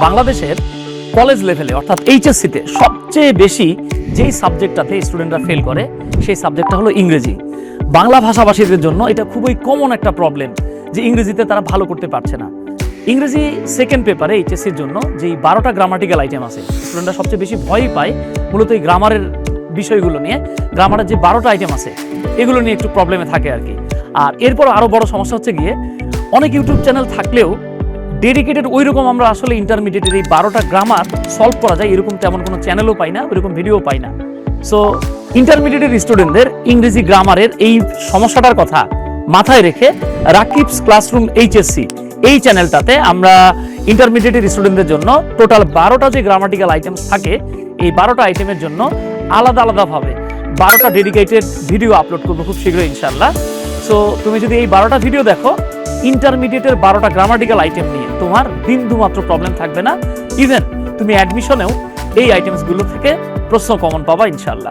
বাংলাদেশের কলেজ লেভেলে অর্থাৎ এইচএসসিতে সবচেয়ে বেশি যেই সাবজেক্টটাতে স্টুডেন্টরা ফেল করে সেই সাবজেক্টটা হলো ইংরেজি। বাংলা ভাষাভাষীদের জন্য এটা খুবই কমন একটা প্রবলেম যে ইংরেজিতে তারা ভালো করতে পারছে না। ইংরেজি সেকেন্ড পেপারে এইচএসসির জন্য যেই 12টা গ্রামাটিক্যাল আইটেম আছে, স্টুডেন্টরা সবচেয়ে বেশি ভয়ই পায় মূলত এই গ্রামারের বিষয়গুলো নিয়ে। গ্রামারের যে 12টা আইটেম আছে এগুলো নিয়ে একটু প্রবলেমে থাকে আর কি। আর এরপর আরও বড় সমস্যা হচ্ছে গিয়ে অনেক ইউটিউব চ্যানেল থাকলেও ডেডিকেটেড ওই রকম আমরা আসলে ইন্টারমিডিয়েটের এই 12টা গ্রামার সলভ করা যায় এরকম তেমন কোনো চ্যানেলও পাই না, ওইরকম ভিডিও পাই না। সো ইন্টারমিডিয়েটের স্টুডেন্টদের ইংরেজি গ্রামারের এই সমস্যাটার কথা মাথায় রেখে রাকিবস ক্লাসরুম এইচএসসি এই চ্যানেলটাতে আমরা ইন্টারমিডিয়েটের স্টুডেন্টদের জন্য টোটাল 12টা যে গ্রামাটিক্যাল আইটেমস থাকে এই 12টা আইটেমের জন্য আলাদা আলাদাভাবে 12টা ডেডিকেটেড ভিডিও আপলোড করবো খুব শীঘ্রই ইনশাল্লাহ। সো তুমি যদি এই 12টা ভিডিও দেখো, ইন্টারমিডিয়েটের 12টা গ্রামাটিক্যাল আইটেম নিয়ে তোমার বিন্দুমাত্র প্রবলেম থাকবে না। ইভেন তুমি অ্যাডমিশনেও এই আইটেমসগুলো থেকে প্রশ্ন কমন পাবা ইনশাল্লাহ।